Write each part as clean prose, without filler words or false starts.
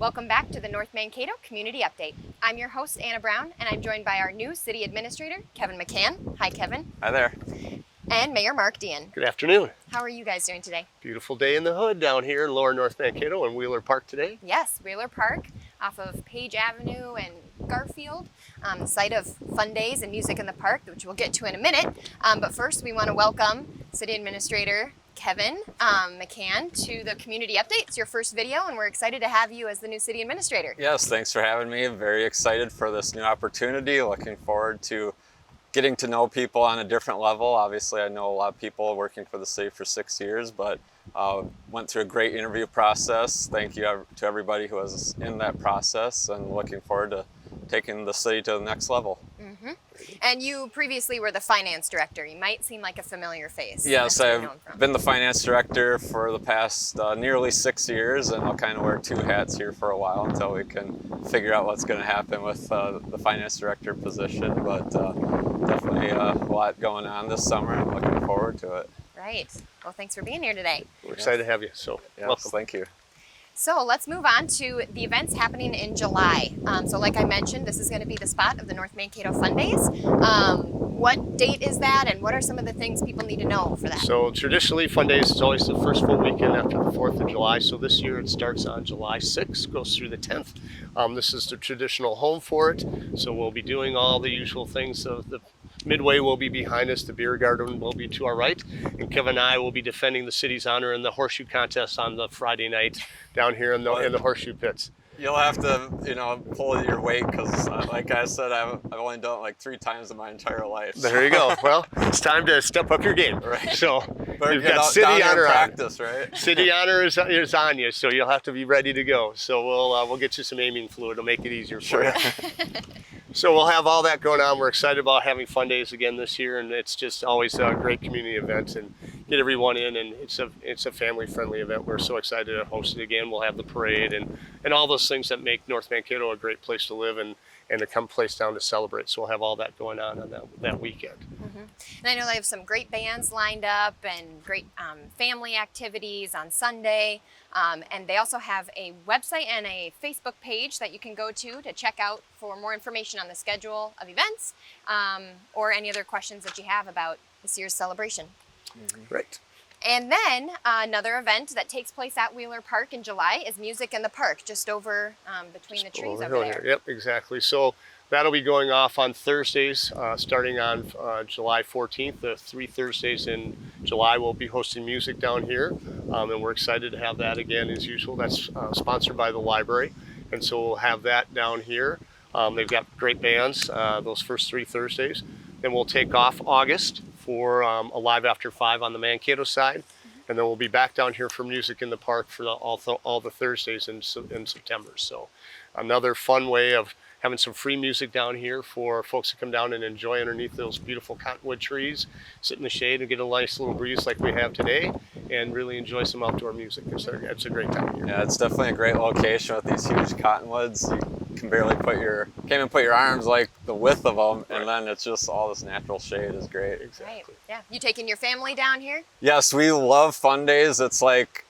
Welcome back to the North Mankato Community Update. I'm your host, Anna Brown, and I'm joined by our new City Administrator, Kevin McCann. Hi, Kevin. Hi there. And Mayor Mark Dean. Good afternoon. How are you guys doing today? Beautiful day in the hood down here in lower North Mankato and Wheeler Park today. Yes, Wheeler Park off of Page Avenue and Garfield, the site of fun days and music in the park, which we'll get to in a minute. But first, we want to welcome City Administrator Kevin McCann to the Community Update. It's your first video, and we're excited to have you as the new City Administrator. Yes, thanks for having me. Very excited for this new opportunity. Looking forward to getting to know people on a different level. Obviously, I know a lot of people working for the city for 6 years, but went through a great interview process. Thank you to everybody who was in that process, and looking forward to taking the city to the next level. Mm-hmm. And you previously were the finance director. You might seem like a familiar face. Yes, I've been the finance director for the past nearly 6 years, and I'll kind of wear two hats here for a while until we can figure out what's going to happen with the finance director position. But definitely a lot going on this summer. I'm looking forward to it. Right. Well, thanks for being here today. We're excited to have you, so welcome. Thank you. So let's move on to the events happening in July. So like I mentioned, this is going to be the spot of the North Mankato Fun Days. What date is that, and what are some of the things people need to know for that? So traditionally, Fun Days is always the first full weekend after the 4th of July. So this year it starts on July 6th, goes through the 10th. This is the traditional home for it. So we'll be doing all the usual things. So the Midway will be behind us, the beer garden will be to our right, and Kevin and I will be defending the city's honor in the horseshoe contest on the Friday night down here in the horseshoe pits. You'll have to, pull your weight because, like I said, I've only done it like 3 times in my entire life. There you go. Well, it's time to step up your game. Right. So We've got city honor practice, right? City honor is on you, so you'll have to be ready to go. So we'll get you some aiming fluid. It'll make it easier for you. So we'll have all that going on. We're excited about having Fun Days again this year, and it's just always a great community event and get everyone in, and it's a family-friendly event. We're so excited to host it again. We'll have the parade and all those things that make North Mankato a great place to live and a come place down to celebrate. So we'll have all that going on that weekend. Mm-hmm. And I know they have some great bands lined up and great family activities on Sunday. And they also have a website and a Facebook page that you can go to check out for more information on the schedule of events or any other questions that you have about this year's celebration. Mm-hmm. Great. And then another event that takes place at Wheeler Park in July is Music in the Park, just over between the trees over there. Yep, exactly. So that'll be going off on Thursdays, starting on July 14th. The 3 Thursdays in July we'll be hosting music down here, and we're excited to have that again as usual. That's sponsored by the library, and so we'll have that down here. They've got great bands those first 3 Thursdays. Then we'll take off August for a Live After 5 on the Mankato side, and then we'll be back down here for Music in the Park for all the Thursdays in September. So another fun way of having some free music down here for folks to come down and enjoy underneath those beautiful cottonwood trees, sit in the shade and get a nice little breeze like we have today, and really enjoy some outdoor music. It's a great time of year. Yeah, it's definitely a great location with these huge cottonwoods. You can barely can't even put your arms like the width of them, and then it's just all this natural shade is great. Exactly. Right. Yeah. You taking your family down here? Yes, we love Fun Days. It's like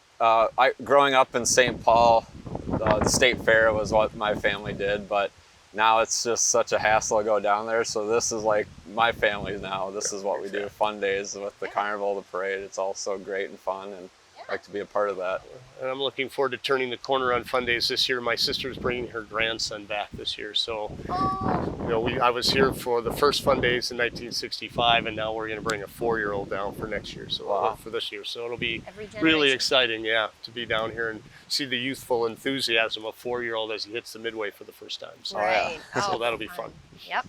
growing up in St. Paul, the state fair was what my family did, but now it's just such a hassle to go down there. So this is like my family now. This is what we do, Fun Days with the carnival, the parade. It's all so great and fun, and I like to be a part of that. And I'm looking forward to turning the corner on Fun Days this year. My sister's bringing her grandson back this year. So, I was here for the first Fun Days in 1965, and now we're going to bring a 4-year-old down for next year. So wow. For this year. So it'll be really exciting, to be down here and see the youthful enthusiasm of a 4-year-old as he hits the Midway for the first time. So, right. So that'll be fun. Yep.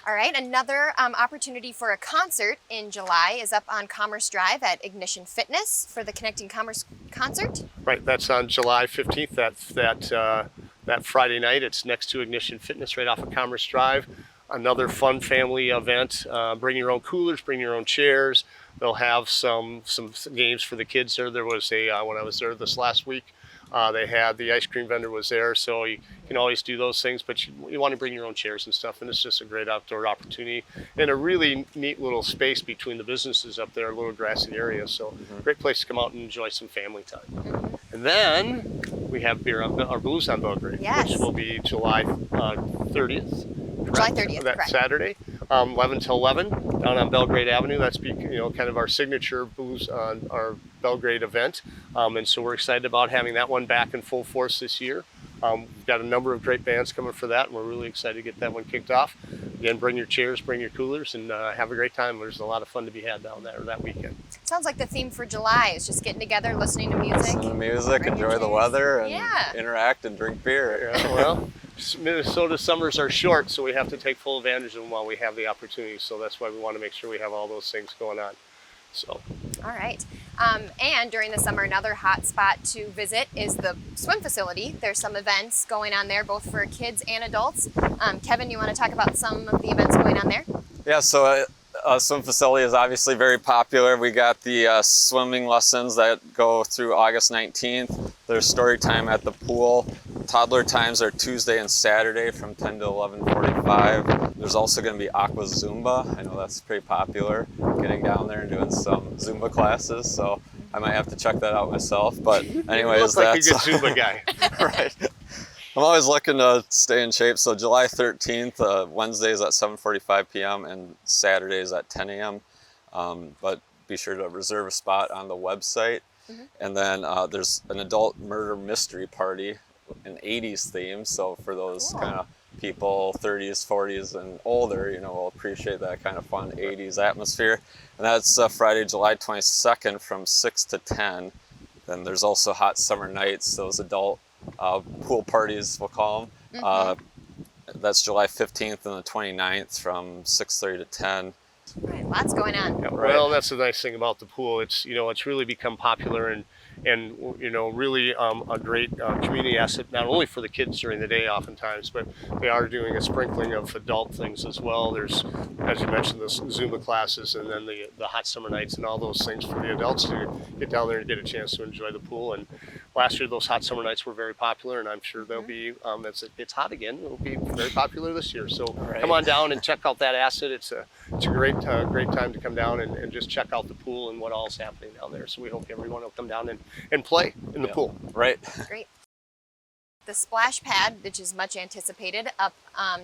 All right, another opportunity for a concert in July is up on Commerce Drive at Ignition Fitness for the Connecting Commerce concert. Right, that's on July 15th, that Friday night. It's next to Ignition Fitness right off of Commerce Drive. Another fun family event. Bring your own coolers, bring your own chairs. They'll have some games for the kids there. There was when I was there this last week, they had the ice cream vendor was there, so you can always do those things, but you want to bring your own chairs and stuff, and it's just a great outdoor opportunity and a really neat little space between the businesses up there, a little grassy area, so great place to come out and enjoy some family time. And then we have beer on our Blues on Belgrade, Yes. which will be July 30th. July correct? 30th, That correct. Saturday, 11 till 11, down on Belgrade Avenue. That's kind of our signature Blues on our Belgrade event, and so we're excited about having that one back in full force this year. We've got a number of great bands coming for that, and we're really excited to get that one kicked off. Again, bring your chairs, bring your coolers, and have a great time. There's a lot of fun to be had down there that weekend. Sounds like the theme for July is just getting together, listening to music. Listen to music, Bring your enjoy the chairs. weather, and Yeah. interact and drink beer. Yeah, well, Minnesota summers are short, so we have to take full advantage of them while we have the opportunity. So that's why we want to make sure we have all those things going on. So, All right. And during the summer, another hot spot to visit is the swim facility. There's some events going on there, both for kids and adults. Kevin, you want to talk about some of the events going on there? Yeah, so swim facility is obviously very popular. We got the swimming lessons that go through August 19th. There's story time at the pool. Toddler times are Tuesday and Saturday from 10 to 11:45. There's also going to be Aqua Zumba. I know that's pretty popular, getting down there and doing some Zumba classes, so I might have to check that out myself. But anyways, you look like a that's good Zumba guy. right. I'm always looking to stay in shape. So July 13th, Wednesdays at 7:45 p.m. and Saturdays at 10 a.m. But be sure to reserve a spot on the website. And then there's an adult murder mystery party, an 80s theme. So for those Cool. kind of people, 30s, 40s, and older, will appreciate that kind of fun 80s atmosphere. And that's Friday, July 22nd from 6 to 10. Then there's also hot summer nights, those adult pool parties, we'll call them. That's July 15th and the 29th from 6:30 to 10. All right, lots going on. Yeah, Right. well, that's the nice thing about the pool. It's it's really become popular and really a great community asset, not only for the kids during the day oftentimes, but they are doing a sprinkling of adult things as well. There's, as you mentioned, the Zumba classes, and then the hot summer nights and all those things for the adults to get down there and get a chance to enjoy the pool. And last year those hot summer nights were very popular, and I'm sure they'll be, it's hot again, it'll be very popular this year. So come on down and check out that asset. It's a great time to come down and just check out the pool and what all's happening down there. So we hope everyone will come down and play in the pool. Right. Great. The splash pad, which is much anticipated, up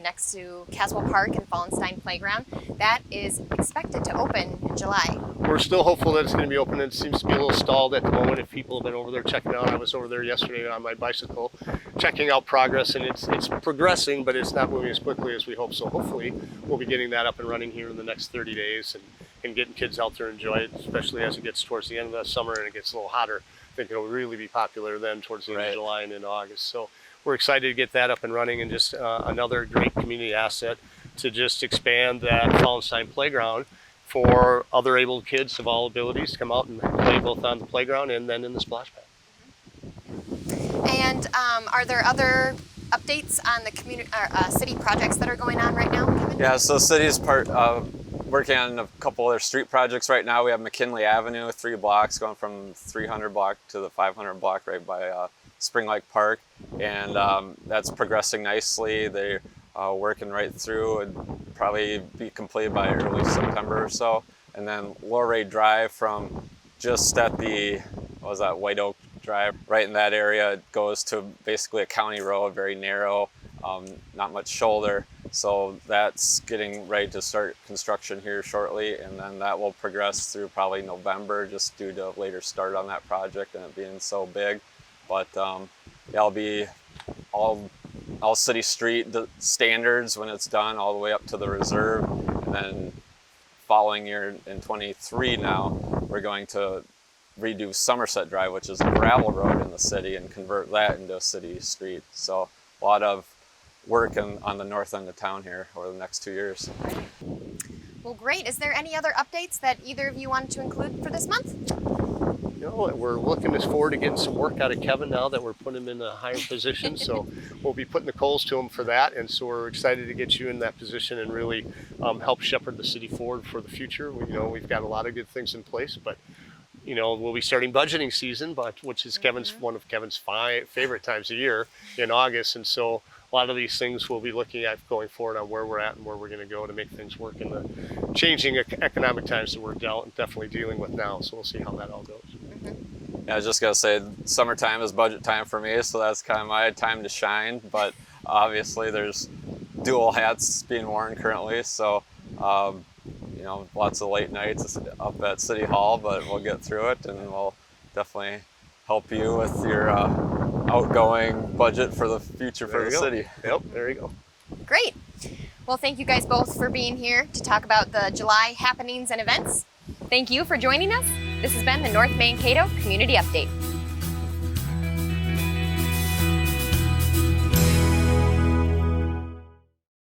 next to Caswell Park and Fallenstein Playground, that is expected to open in July. We're still hopeful that it's going to be open. It seems to be a little stalled at the moment. If people have been over there checking it out, I was over there yesterday on my bicycle, checking out progress, and it's progressing, but it's not moving as quickly as we hope. So hopefully we'll be getting that up and running here in the next 30 days and getting kids out there and enjoy it, especially as it gets towards the end of the summer and it gets a little hotter. I think it'll really be popular then towards the end of July and into August. So we're excited to get that up and running, and just another great community asset to just expand that Fallenstein Playground for other able kids of all abilities to come out and play both on the playground and then in the splash pad. And are there other updates on the community, city projects that are going on right now, Kevin? Yeah, so city's working on a couple other street projects right now. We have McKinley Avenue, 3 blocks going from 300 block to the 500 block right by Spring Lake Park, and that's progressing nicely. They're working right through and probably be completed by early September or so. And then Lorray Drive from just at the, White Oak Drive, right in that area, it goes to basically a county road, very narrow, not much shoulder. So that's getting ready to start construction here shortly, and then that will progress through probably November, just due to a later start on that project and it being so big. But it'll be all city street standards when it's done, all the way up to the reserve. And then following year in 23 now, we're going to redo Somerset Drive, which is a gravel road in the city, and convert that into a city street. So a lot of work on the north end of town here over the next 2 years. Well, great. Is there any other updates that either of you wanted to include for this month? We're looking forward to getting some work out of Kevin now that we're putting him in a higher position. So we'll be putting the coals to him for that. And so we're excited to get you in that position and really help shepherd the city forward for the future. We've got a lot of good things in place, but we'll be starting budgeting season, which is one of Kevin's favorite times of year in August. And so a lot of these things we'll be looking at going forward on where we're at and where we're going to go to make things work in the changing economic times that we're definitely dealing with now. So we'll see how that all goes. Yeah, I was just gonna say, summertime is budget time for me, so that's kind of my time to shine. But obviously, there's dual hats being worn currently, so you know, lots of late nights up at City Hall, but we'll get through it, and we'll definitely help you with your outgoing budget for the future for the city. Yep, there you go. Great. Well, thank you guys both for being here to talk about the July happenings and events. Thank you for joining us. This has been the North Mankato Community Update.